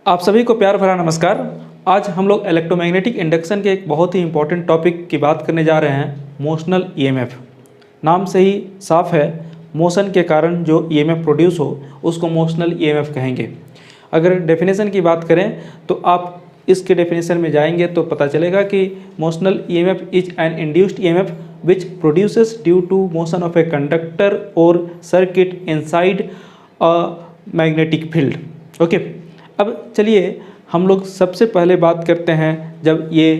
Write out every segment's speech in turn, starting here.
आप सभी को प्यार भरा नमस्कार। आज हम लोग इलेक्ट्रोमैग्नेटिक इंडक्शन के एक बहुत ही इंपॉर्टेंट टॉपिक की बात करने जा रहे हैं, मोशनल ईएमएफ। नाम से ही साफ है, मोशन के कारण जो ईएमएफ प्रोड्यूस हो उसको मोशनल ईएमएफ कहेंगे। अगर डेफिनेशन की बात करें तो आप इसके डेफिनेशन में जाएंगे तो पता चलेगा कि motional EMF is an induced EMF which produces due to motion of a conductor और circuit inside a magnetic field. Okay, अब चलिए हम लोग सबसे पहले बात करते हैं जब ये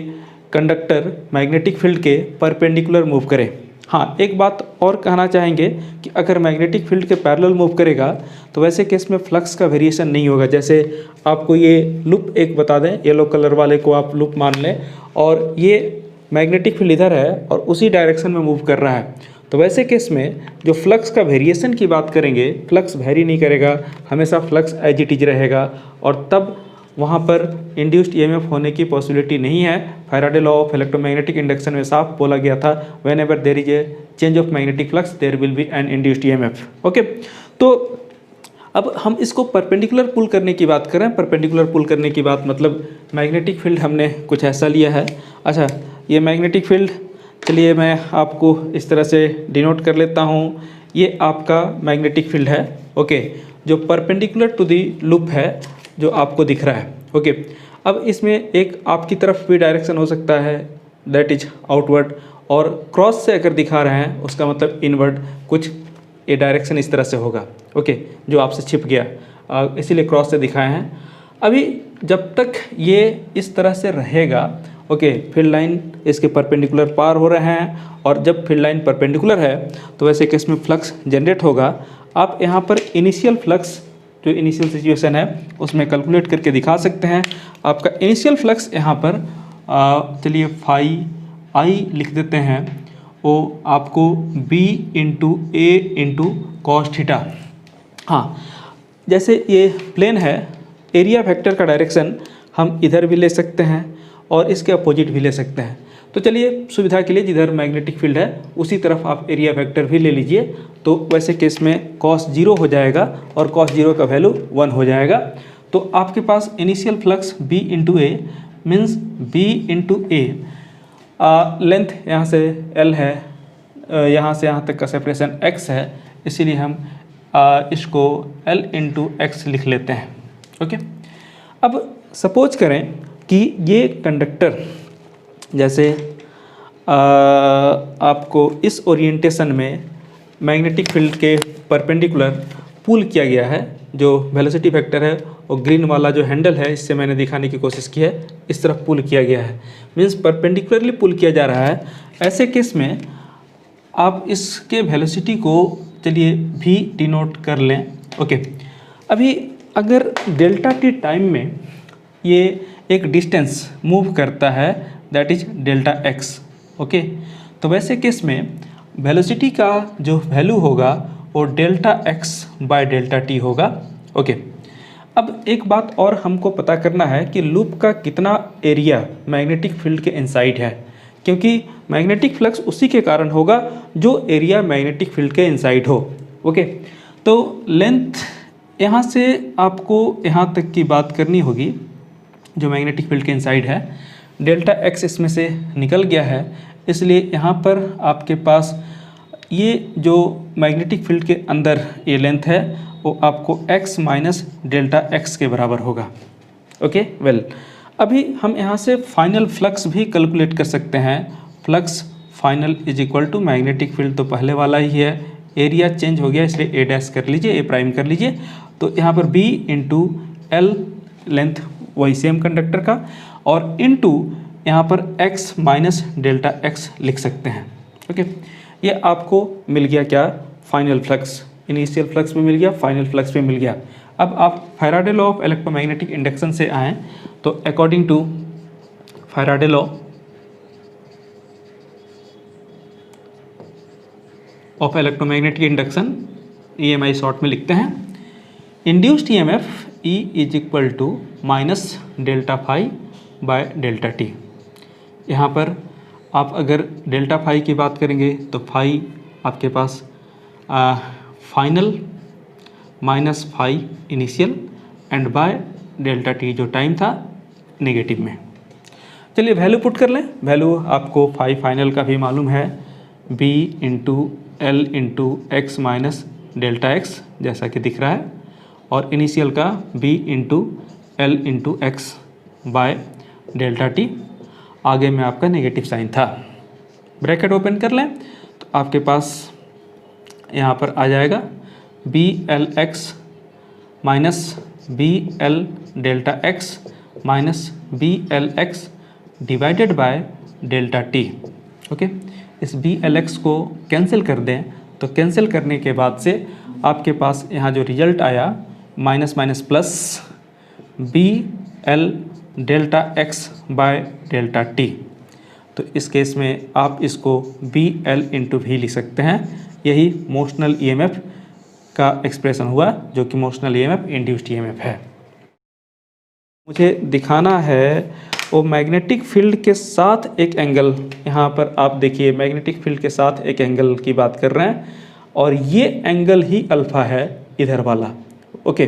कंडक्टर मैग्नेटिक फील्ड के परपेंडिकुलर मूव करे। हाँ, एक बात और कहना चाहेंगे कि अगर मैग्नेटिक फील्ड के पैरेलल मूव करेगा तो वैसे केस में फ्लक्स का वेरिएशन नहीं होगा। जैसे आपको ये लूप एक बता दें, येलो कलर वाले को आप लूप मान लें और ये मैग्नेटिक फील्ड इधर है और उसी डायरेक्शन में मूव कर रहा है, तो वैसे केस में जो फ्लक्स का वेरिएशन की बात करेंगे, फ्लक्स वेरी नहीं करेगा, हमेशा फ्लक्स एज इट इज रहेगा और तब वहाँ पर इंड्यूस्ड ईएमएफ होने की पॉसिबिलिटी नहीं है। Faraday law of electromagnetic induction में साफ बोला गया था, whenever there is a change of magnetic flux there will be an induced EMF. Okay, तो अब हम इसको परपेंडिकुलर पुल करने की बात करें। परपेंडिकुलर पुल करने की बात मतलब मैग्नेटिक फील्ड हमने कुछ ऐसा लिया है। अच्छा, ये मैग्नेटिक फील्ड, चलिए मैं आपको इस तरह से डिनोट कर लेता हूँ। ये आपका मैग्नेटिक फील्ड है, ओके, जो परपेंडिकुलर टू दी लूप है, जो आपको दिख रहा है। ओके, अब इसमें एक आपकी तरफ भी डायरेक्शन हो सकता है, दैट इज आउटवर्ड, और क्रॉस से अगर दिखा रहे हैं उसका मतलब इनवर्ड, कुछ ये डायरेक्शन इस तरह से होगा। ओके, जो आपसे छिप गया, इसीलिए क्रॉस से दिखाए हैं। अभी जब तक ये इस तरह से रहेगा, ओके, फील्ड लाइन इसके परपेंडिकुलर पार हो रहे हैं और जब फील्ड लाइन परपेंडिकुलर है तो वैसे केस में फ्लक्स जनरेट होगा। आप यहाँ पर इनिशियल फ्लक्स, जो इनिशियल सिचुएशन है उसमें कैलकुलेट करके दिखा सकते हैं। आपका इनिशियल फ्लक्स यहाँ पर चलिए फाई आई लिख देते हैं, वो आपको b इंटू ए इंटू कॉस थीटा। हाँ, जैसे ये प्लेन है, एरिया वेक्टर का डायरेक्शन हम इधर भी ले सकते हैं और इसके अपोजिट भी ले सकते हैं। तो चलिए सुविधा के लिए जिधर मैग्नेटिक फील्ड है उसी तरफ आप एरिया वेक्टर भी ले लीजिए, तो वैसे केस में कॉस 0 हो जाएगा और कॉस 0 का वैल्यू 1 हो जाएगा। तो आपके पास इनिशियल फ्लक्स b इंटू ए मीन्स b इंटू ए, लेंथ यहाँ से l है, यहाँ से यहाँ तक का सेपरेशन x है, इसीलिए हम इसको l इंटू एक्स लिख लेते हैं। ओके, अब सपोज करें कि ये कंडक्टर जैसे आपको इस ओरिएंटेशन में मैग्नेटिक फील्ड के परपेंडिकुलर पुल किया गया है, जो वेलोसिटी वेक्टर है और ग्रीन वाला जो हैंडल है इससे मैंने दिखाने की कोशिश की है, इस तरफ पुल किया गया है, मीन्स परपेंडिकुलरली पुल किया जा रहा है। ऐसे केस में आप इसके वेलोसिटी को चलिए भी डिनोट कर लें। ओके, अभी अगर डेल्टा टी टाइम में ये एक डिस्टेंस मूव करता है, that is delta x. Okay, तो वैसे केस में वेलोसिटी का जो वैल्यू होगा वो delta x by delta T होगा। ओके, अब एक बात और हमको पता करना है कि लूप का कितना एरिया मैग्नेटिक फील्ड के इनसाइड है, क्योंकि मैग्नेटिक फ्लक्स उसी के कारण होगा जो एरिया मैग्नेटिक फील्ड के इनसाइड हो। ओके, तो लेंथ यहाँ से आपको यहाँ तक की बात करनी होगी, जो मैग्नेटिक फील्ड के इनसाइड है, डेल्टा एक्स इसमें से निकल गया है, इसलिए यहाँ पर आपके पास ये जो मैग्नेटिक फील्ड के अंदर ये लेंथ है वो आपको x माइनस डेल्टा एक्स के बराबर होगा। ओके, वेल, अभी हम यहाँ से फाइनल फ्लक्स भी कैलकुलेट कर सकते हैं। Flux final is equal to magnetic field तो पहले वाला ही है, एरिया चेंज हो गया इसलिए ए डैश कर लीजिए, ए प्राइम कर लीजिए, तो यहाँ पर b इंटू एल लेंथ वही सेम कंडक्टर का और इनटू यहाँ पर x माइनस डेल्टा एक्स लिख सकते हैं। ओके, ये आपको मिल गया क्या, फाइनल फ्लक्स। इनिशियल फ्लक्स भी मिल गया, फाइनल फ्लक्स भी मिल गया। अब आप Faraday law of electromagnetic induction से आएँ तो according to Faraday law of electromagnetic induction, EMI short में लिखते हैं, induced EMF E is equal to minus delta phi by delta t. यहाँ पर आप अगर डेल्टा फाई की बात करेंगे तो फाई आपके पास final minus phi initial and by delta T जो टाइम था नेगेटिव में। चलिए वैल्यू पुट कर लें। वैल्यू आपको फाइनल का भी मालूम है, b into l into x minus delta x जैसा कि दिख रहा है, और इनिशियल का b into l into x by delta t, आगे में आपका नेगेटिव साइन था। ब्रैकेट ओपन कर लें तो आपके पास यहाँ पर आ जाएगा b l x minus b l delta x minus b l x divided by delta t. Okay, इस बी एल एक्स को कैंसिल कर दें तो कैंसिल करने के बाद से आपके पास यहाँ जो रिजल्ट आया minus minus plus b l delta x by delta t. तो इस केस में आप इसको बी एल इंटू भी लिख सकते हैं। यही मोशनल ईएमएफ का एक्सप्रेशन हुआ, जो कि मोशनल ईएमएफ इंड्यूस्ड ईएमएफ है। मुझे दिखाना है वो मैग्नेटिक फील्ड के साथ एक एंगल, यहाँ पर आप देखिए मैग्नेटिक फील्ड के साथ एक एंगल की बात कर रहे हैं, और ये एंगल ही अल्फ़ा है इधर वाला। ओके,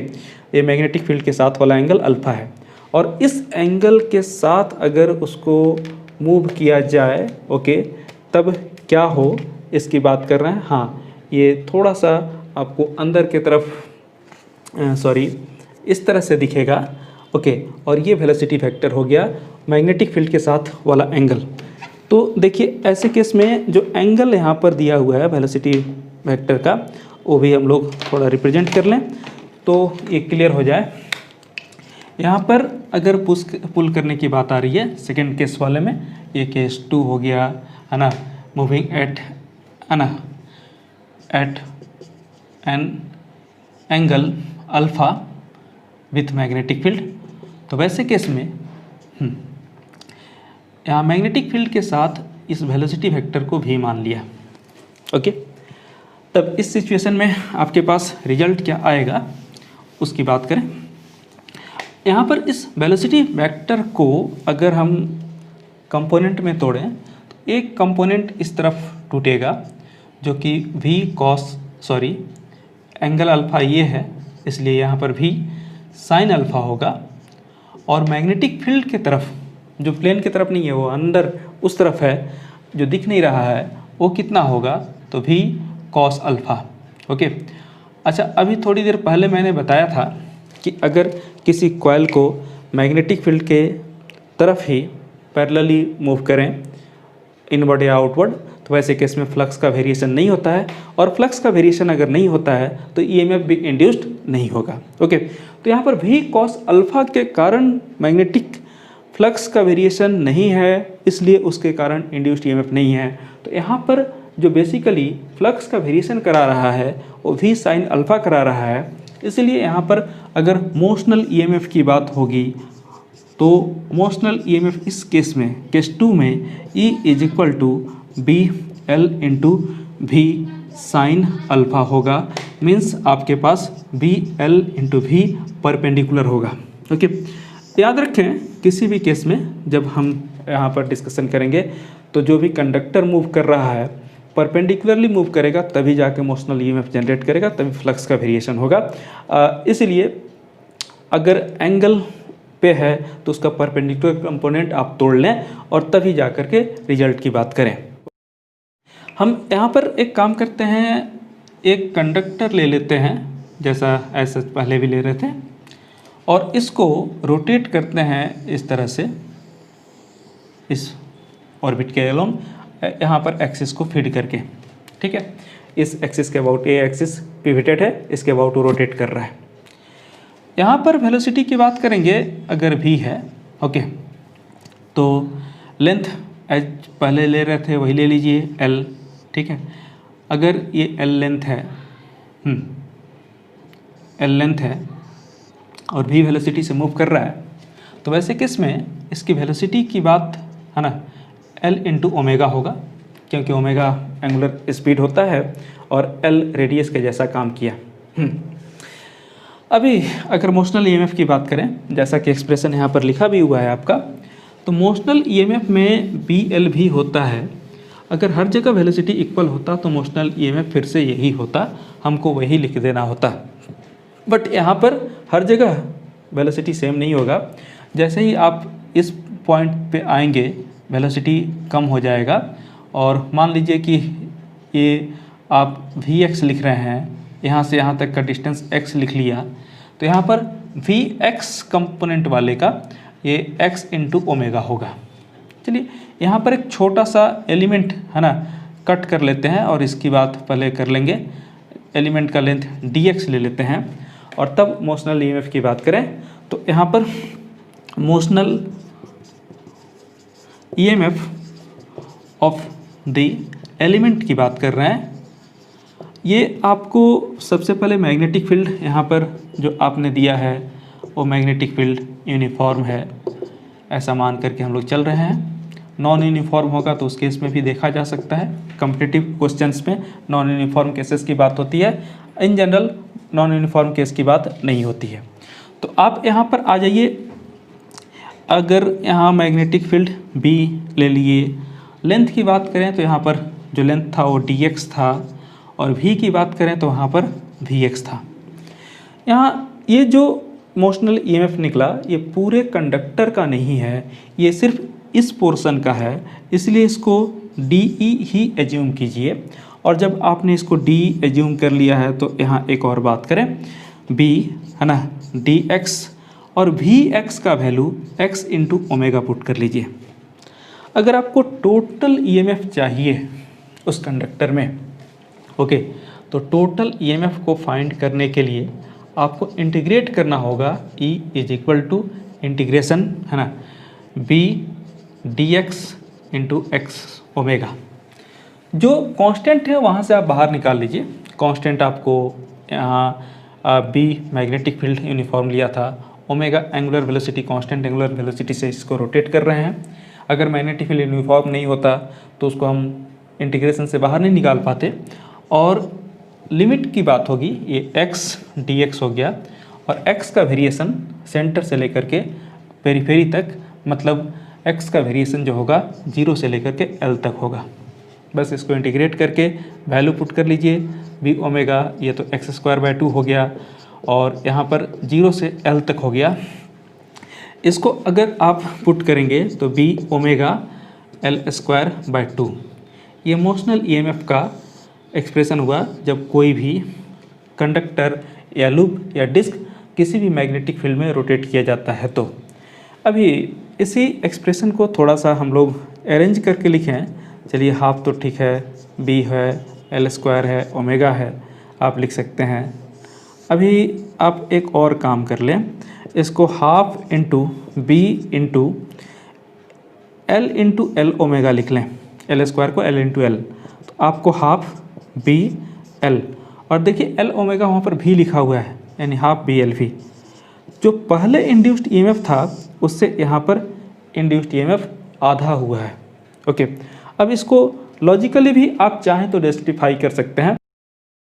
ये मैग्नेटिक फील्ड के साथ वाला एंगल अल्फ़ा है, और इस एंगल के साथ अगर उसको मूव किया जाए, ओके, तब क्या हो इसकी बात कर रहे हैं। हाँ, ये थोड़ा सा आपको अंदर की तरफ इस तरह से दिखेगा। ओके, और ये वेलोसिटी वेक्टर हो गया मैग्नेटिक फील्ड के साथ वाला एंगल। तो देखिए ऐसे केस में जो एंगल यहाँ पर दिया हुआ है वेलोसिटी वेक्टर का, वो भी हम लोग थोड़ा रिप्रेजेंट कर लें तो ये क्लियर हो जाए। यहाँ पर अगर पुल करने की बात आ रही है सेकेंड केस वाले में, ये केस 2 हो गया है ना, मूविंग एट है ना at an angle alpha with magnetic field. तो वैसे केस में यहाँ मैग्नेटिक फील्ड के साथ इस वेलोसिटी वेक्टर को भी मान लिया। ओके, तब इस सिचुएशन में आपके पास रिजल्ट क्या आएगा उसकी बात करें। यहाँ पर इस वेलोसिटी वेक्टर को अगर हम कंपोनेंट में तोड़ें तो एक कंपोनेंट इस तरफ टूटेगा जो कि v cos एंगल अल्फ़ा ये है, इसलिए यहाँ पर भी साइन अल्फ़ा होगा, और मैग्नेटिक फील्ड के तरफ जो प्लेन की तरफ नहीं है वो अंदर उस तरफ है जो दिख नहीं रहा है, वो कितना होगा तो भी cos अल्फ़ा। ओके, अच्छा, अभी थोड़ी देर पहले मैंने बताया था कि अगर किसी कॉइल को मैग्नेटिक फील्ड के तरफ ही पैरेलली मूव करें इनवर्ड या आउटवर्ड, तो वैसे केस में फ्लक्स का वेरिएशन नहीं होता है, और फ्लक्स का वेरिएशन अगर नहीं होता है तो ईएमएफ भी इंड्यूस्ड नहीं होगा। ओके, तो यहाँ पर भी cos अल्फ़ा के कारण मैग्नेटिक फ्लक्स का वेरिएशन नहीं है, इसलिए उसके कारण इंड्यूस्ड ईएमएफ नहीं है। तो यहाँ पर जो बेसिकली फ्लक्स का वेरिएशन करा रहा है वो भी साइन अल्फ़ा करा रहा है, इसलिए यहाँ पर अगर मोशनल ईएमएफ की बात होगी तो मोशनल ईएमएफ इस केस में केस 2 में E is equal to b l into v sine alpha होगा। मीन्स आपके पास b l into v perpendicular होगा। ओके, याद रखें किसी भी केस में जब हम यहाँ पर डिस्कशन करेंगे तो जो भी कंडक्टर मूव कर रहा है परपेंडिकुलरली मूव करेगा, तभी जाके मोशनल ईएमएफ जनरेट करेगा, तभी फ्लक्स का वेरिएशन होगा। इसलिए अगर एंगल पे है तो उसका परपेंडिकुलर कंपोनेंट आप तोड़ लें और तभी जा कर के रिजल्ट की बात करें। हम यहाँ पर एक काम करते हैं, एक कंडक्टर ले लेते हैं जैसा ऐसे पहले भी ले रहे थे, और इसको रोटेट करते हैं इस तरह से इस ऑर्बिट के अलोंग, यहाँ पर एक्सिस को फीड करके। ठीक है, इस एक्सिस के अबाउट ए एक्सिस पिवटेड है, इसके अबाउट रोटेट कर रहा है। यहाँ पर वेलोसिटी की बात करेंगे अगर v है, ओके, तो लेंथ एज पहले ले रहे थे वही ले लीजिए l। ठीक है, अगर ये l लेंथ है, l लेंथ है और v वेलोसिटी से मूव कर रहा है, तो वैसे केस में इसकी वेलोसिटी की बात है ना l इंटू ओमेगा होगा, क्योंकि ओमेगा एंगुलर स्पीड होता है और l रेडियस के जैसा काम किया। अभी अगर मोशनल ईएमएफ की बात करें, जैसा कि एक्सप्रेशन यहाँ पर लिखा भी हुआ है आपका, तो मोशनल ईएमएफ में बी एल भी होता है। अगर हर जगह वेलोसिटी इक्वल होता तो मोशनल ईएमएफ फिर से यही होता, हमको वही लिख देना होता। बट यहाँ पर हर जगह वेलोसिटी सेम नहीं होगा। जैसे ही आप इस पॉइंट पे आएंगे वेलोसिटी कम हो जाएगा, और मान लीजिए कि ये आप Vx लिख रहे हैं, यहाँ से यहाँ तक का डिस्टेंस x लिख लिया, तो यहाँ पर Vx कंपोनेंट वाले का ये x इंटू ओमेगा होगा। चलिए यहाँ पर एक छोटा सा एलिमेंट है ना कट कर लेते हैं और इसकी बात पहले कर लेंगे। एलिमेंट का लेंथ dx ले लेते हैं और तब मोशनल ईएमएफ की बात करें तो यहाँ पर motional EMF of the element की बात कर रहे हैं। ये आपको सबसे पहले मैग्नेटिक फील्ड यहाँ पर जो आपने दिया है वो मैग्नेटिक फील्ड यूनिफॉर्म है, ऐसा मान करके हम लोग चल रहे हैं। नॉन यूनिफॉर्म होगा तो उस केस में भी देखा जा सकता है। कॉम्पिटिटिव क्वेश्चंस में नॉन यूनिफॉर्म केसेस की बात होती है, in general non uniform case की बात नहीं होती है। तो आप यहाँ पर आ जाइए, अगर यहाँ मैग्नेटिक फील्ड B ले लिए, लेंथ की बात करें तो यहाँ पर जो लेंथ था वो dx था, और v की बात करें तो वहाँ पर vx था। यहाँ ये जो मोशनल ईएमएफ निकला ये पूरे कंडक्टर का नहीं है, ये सिर्फ इस पोर्शन का है, इसलिए इसको DE ही एज्यूम कीजिए। और जब आपने इसको D एज्यूम कर लिया है तो यहाँ एक और बात करें, B है ना dx और Vx का value x into omega put कर लीजिए। अगर आपको टोटल ईएमएफ चाहिए उस कंडक्टर में, ओके, तो टोटल ईएमएफ को फाइंड करने के लिए आपको इंटीग्रेट करना होगा। E is equal to integration है ना B dx into x omega. जो कांस्टेंट है वहाँ से आप बाहर निकाल लीजिए। कांस्टेंट आपको यहाँ B मैग्नेटिक फील्ड यूनिफॉर्म लिया था, omega angular velocity, constant angular velocity से इसको रोटेट कर रहे हैं। अगर मैग्नेटिक फील्ड यूनिफॉर्म नहीं होता तो उसको हम इंटीग्रेशन से बाहर नहीं निकाल पाते। और लिमिट की बात होगी, ये x dx हो गया और x का वेरिएशन सेंटर से लेकर के पेरीफेरी तक, मतलब x का वेरिएशन जो होगा 0 से लेकर के L तक होगा। बस इसको इंटीग्रेट करके वैल्यू पुट कर लीजिए। b ओमेगा ये तो x²/2 हो गया और यहाँ पर 0 से L तक हो गया। इसको अगर आप पुट करेंगे तो b ओमेगा L²/2 ये मोशनल ईएमएफ का एक्सप्रेशन हुआ जब कोई भी कंडक्टर या लूप या डिस्क किसी भी मैग्नेटिक फील्ड में रोटेट किया जाता है। तो अभी इसी एक्सप्रेशन को थोड़ा सा हम लोग अरेंज करके लिखें। चलिए, हाफ तो ठीक है, b है, L² है, ओमेगा है, आप लिख सकते हैं। अभी आप एक और काम कर लें, इसको half into b into L into L omega लिख लें, L² को L इंटू L, तो आपको हाफ b L, और देखिए L ओमेगा वहाँ पर भी लिखा हुआ है, यानी हाफ b L v। जो पहले इंड्यूस्ड ईएमएफ था उससे यहाँ पर इंड्यूस्ड ईएमएफ आधा हुआ है। ओके, अब इसको लॉजिकली भी आप चाहें तो जस्टिफाई कर सकते हैं।